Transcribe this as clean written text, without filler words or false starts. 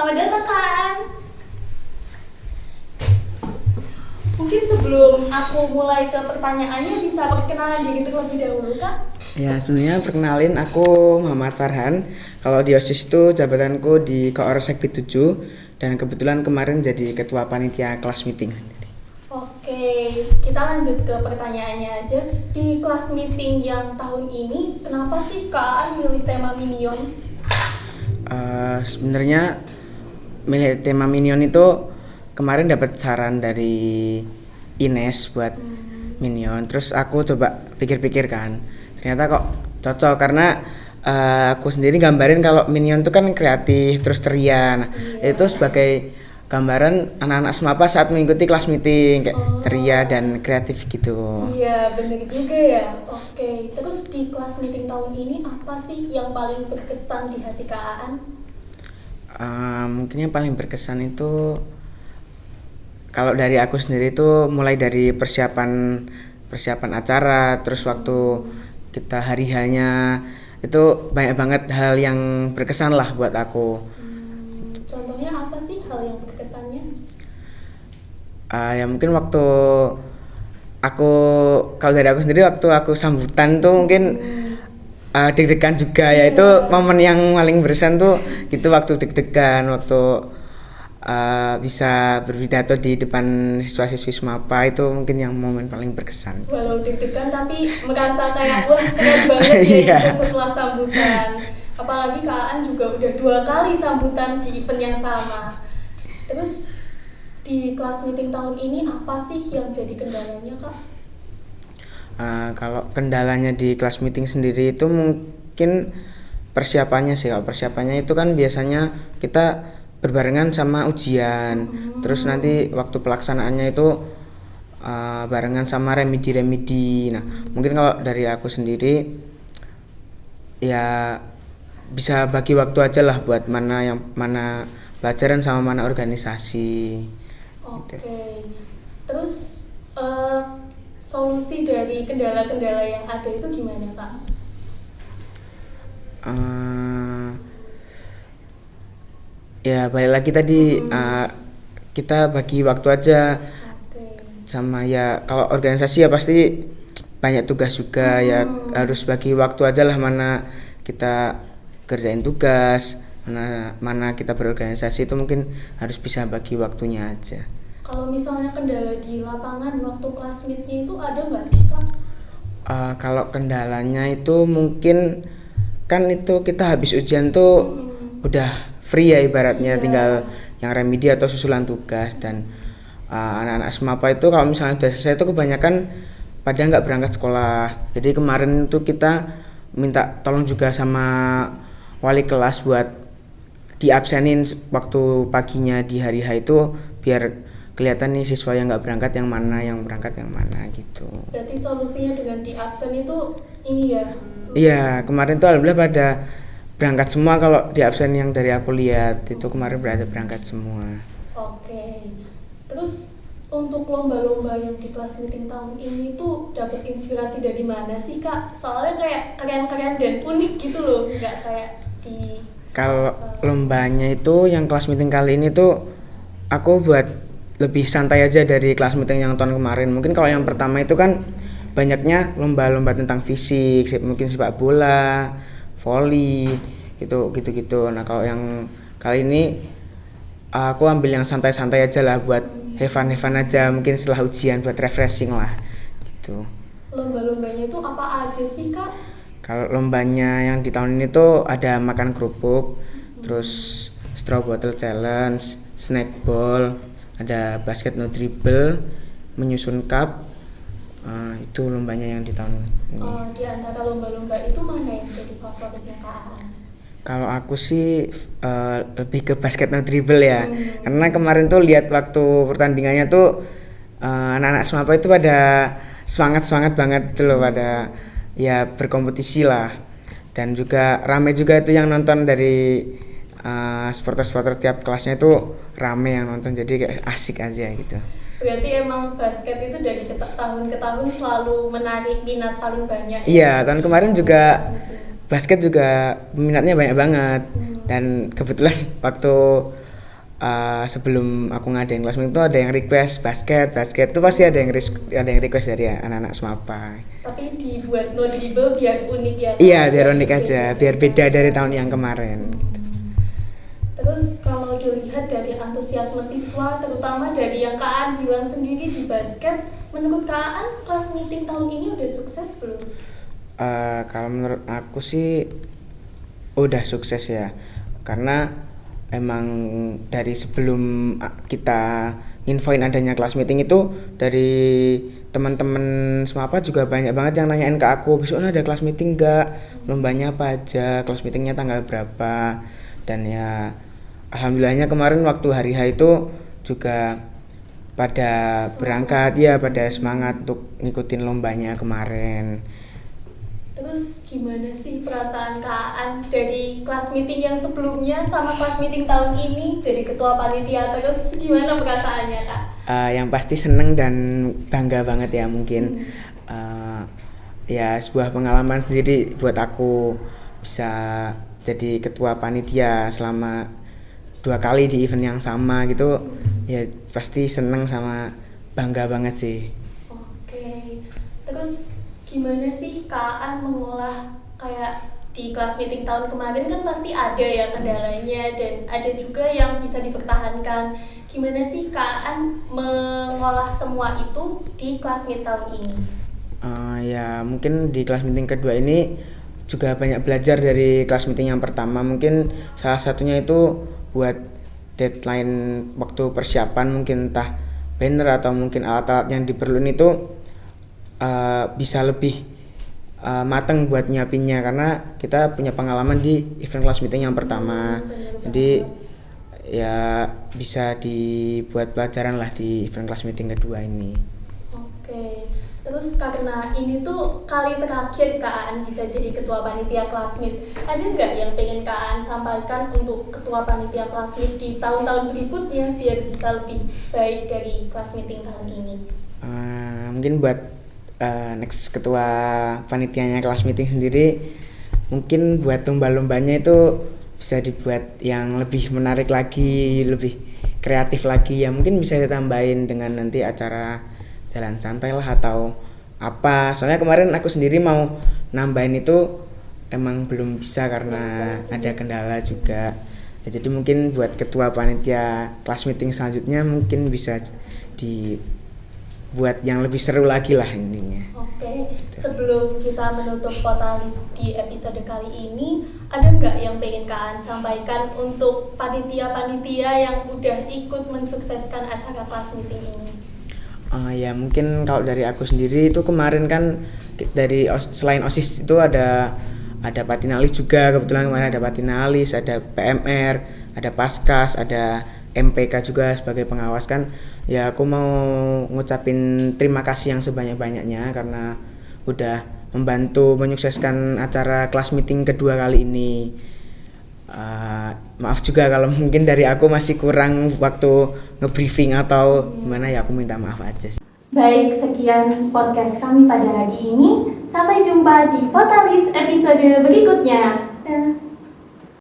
selamat datang Kak. Mungkin sebelum aku mulai ke pertanyaannya bisa perkenalan diri terlebih dahulu Kak. Ya, sebenarnya perkenalin aku Muhammad Farhan. Kalau di OSIS itu jabatanku di Koor Sekbi 7 dan kebetulan kemarin jadi ketua panitia kelas meeting. Oke, kita lanjut ke pertanyaannya aja. Di kelas meeting yang tahun ini, kenapa sih Kak milih tema Minion? Sebenarnya milih tema Minion itu kemarin dapat saran dari Ines buat Minion. Terus aku coba pikir-pikir kan, ternyata kok cocok karena aku sendiri gambarin kalau Minion itu kan kreatif terus ceria. Nah, itu sebagai gambaran anak-anak SMAPA saat mengikuti kelas meeting kayak ceria dan kreatif gitu. Iya, bener juga ya. Oke, terus di kelas meeting tahun ini apa sih yang paling berkesan di hati Kak Aan? Mungkin yang paling berkesan itu kalau dari aku sendiri itu mulai dari persiapan acara, terus waktu kita hari hanya itu banyak banget hal yang berkesan lah buat aku. Contohnya apa sih hal yang berkesannya? Ya mungkin waktu aku kalau dari aku sendiri waktu aku sambutan tuh mungkin deg-degan juga ya, itu momen yang paling berkesan tuh gitu, waktu deg-degan waktu bisa berpidato di depan siswa-siswi SMAPA, itu mungkin yang momen paling berkesan. Walau deg-degan tapi merasa kayak wah keren banget ya Iya. setelah sambutan. Apalagi Kak Aan juga udah 2 kali sambutan di event yang sama. Terus di kelas meeting tahun ini apa sih yang jadi kendalanya Kak? Kalau kendalanya di kelas meeting sendiri itu mungkin persiapannya sih. Kalau persiapannya itu kan biasanya kita berbarengan sama ujian, terus nanti waktu pelaksanaannya itu barengan sama remedi. Nah, mungkin kalau dari aku sendiri ya bisa bagi waktu aja lah buat mana pelajaran sama mana organisasi. Oke. Terus solusi dari kendala-kendala yang ada itu gimana Kak? Ya balik lagi tadi, kita bagi waktu aja. Sama ya kalau organisasi ya pasti banyak tugas juga, ya harus bagi waktu aja lah mana kita kerjain tugas, mana kita berorganisasi, itu mungkin harus bisa bagi waktunya aja. Kalau misalnya kendala di lapangan waktu kelas meet-nya itu ada nggak sih Kak? Kalau kendalanya itu mungkin kan itu kita habis ujian tuh udah free ya ibaratnya, tinggal yang remedi atau susulan tugas. Dan anak-anak SMAPA itu kalau misalnya udah selesai itu kebanyakan pada nggak berangkat sekolah. Jadi kemarin itu kita minta tolong juga sama wali kelas buat diabsenin waktu paginya di hari H itu, biar kelihatan nih siswa yang nggak berangkat yang mana, yang berangkat yang mana gitu. Berarti solusinya dengan di absen itu ini ya? Iya, kemarin tuh alhamdulillah pada berangkat semua. Kalau di absen yang dari aku lihat itu kemarin berangkat semua. Oke. Terus untuk lomba-lomba yang di kelas meeting tahun ini tuh dapat inspirasi dari mana sih Kak? Soalnya kayak keren-keren dan unik gitu loh, nggak kayak di. Kalau lombanya itu yang kelas meeting kali ini tuh aku buat lebih santai aja dari kelas meeting yang tahun kemarin. Mungkin kalau yang pertama itu kan banyaknya lomba-lomba tentang fisik, mungkin sepak bola, voli, gitu. Nah, kalau yang kali ini aku ambil yang santai-santai aja lah, buat have fun aja, mungkin setelah ujian buat refreshing lah gitu. Lomba-lombanya itu apa aja sih Kak? Kalau lombanya yang di tahun ini tuh ada makan kerupuk, terus straw bottle challenge, snack ball, ada basket no dribble, menyusun cup. Itu lombanya yang di tahun ini. Di antara lomba-lomba itu mana yang jadi favoritnya Kak Aan? Kalau aku sih lebih ke basket no dribble ya, karena kemarin tuh lihat waktu pertandingannya tuh anak-anak SMAPA itu pada semangat banget tuh loh, pada ya berkompetisi lah. Dan juga rame juga itu yang nonton dari supporter tiap kelasnya itu rame yang nonton, jadi kayak asik aja gitu. Berarti emang basket itu dari tahun ke tahun selalu menarik minat paling banyak. Iya, tahun kemarin juga basket juga minatnya banyak banget. Dan kebetulan waktu sebelum aku ngadain kelas meeting itu ada yang request basket itu pasti ada yang request dari anak-anak SMAPA. Tapi dibuat no dribble biar unik ya. Iya, biar unik aja, biar beda dari tahun yang kemarin. Terus kalau dilihat dari antusiasme siswa, terutama dari yang Kak Aan bilang sendiri di basket, menurut Kak Aan kelas meeting tahun ini udah sukses belum? Kalau menurut aku sih udah sukses ya, karena emang dari sebelum kita infoin adanya kelas meeting itu dari teman-teman SMAPA juga banyak banget yang nanyain ke aku, besok ada kelas meeting nggak, lombanya apa aja, kelas meetingnya tanggal berapa. Dan ya alhamdulillahnya kemarin waktu hari H itu juga pada berangkat ya, pada semangat untuk ngikutin lombanya kemarin. Terus gimana sih perasaan Kak Aan dari kelas meeting yang sebelumnya sama kelas meeting tahun ini jadi ketua panitia, terus gimana perasaannya Kak? Yang pasti seneng dan bangga banget ya mungkin. Ya sebuah pengalaman sendiri buat aku bisa jadi ketua panitia selama 2 kali di event yang sama gitu. Ya pasti seneng sama bangga banget sih. Oke, terus gimana sih Kak Aan mengolah kayak di kelas meeting tahun kemarin kan pasti ada ya kendalanya dan ada juga yang bisa dipertahankan. Gimana sih Kak Aan mengolah semua itu di kelas meeting tahun ini? Ya mungkin di kelas meeting kedua ini juga banyak belajar dari kelas meeting yang pertama. Mungkin salah satunya itu buat deadline waktu persiapan, mungkin entah banner atau mungkin alat-alat yang diperlukan itu bisa lebih mateng buat nyiapinnya, karena kita punya pengalaman di event kelas meeting yang pertama. Jadi ya bisa dibuat pelajaran lah di event kelas meeting kedua ini. Oke, terus karena ini tuh kali terakhir Kak Aan bisa jadi ketua panitia kelas meet, ada nggak yang pengen Kak Aan sampaikan untuk ketua panitia kelas meet di tahun-tahun berikutnya biar bisa lebih baik dari kelas meeting tahun ini? Mungkin buat next ketua panitianya kelas meeting sendiri, mungkin buat lomba-lombanya itu bisa dibuat yang lebih menarik lagi, lebih kreatif lagi ya, mungkin bisa ditambahin dengan nanti acara jalan santai lah atau apa. Soalnya kemarin aku sendiri mau nambahin itu emang belum bisa karena ada kendala juga ya, jadi mungkin buat ketua panitia kelas meeting selanjutnya mungkin bisa dibuat yang lebih seru lagi lah intinya. Oke, sebelum kita menutup Potalis di episode kali ini, ada nggak yang pengen Kak Aan sampaikan untuk panitia-panitia yang udah ikut mensukseskan acara kelas meeting ini? Ya mungkin kalau dari aku sendiri itu kemarin kan dari selain OSIS itu ada Patinalis juga, kebetulan kemarin ada Patinalis, ada PMR, ada Paskas, ada MPK juga sebagai pengawas kan. Ya aku mau ngucapin terima kasih yang sebanyak-banyaknya karena udah membantu menyukseskan acara kelas meeting kedua kali ini. Maaf juga kalau mungkin dari aku masih kurang waktu nge-briefing atau gimana, ya aku minta maaf aja sih. Baik, sekian podcast kami pada hari ini. Sampai jumpa di Potalis episode berikutnya.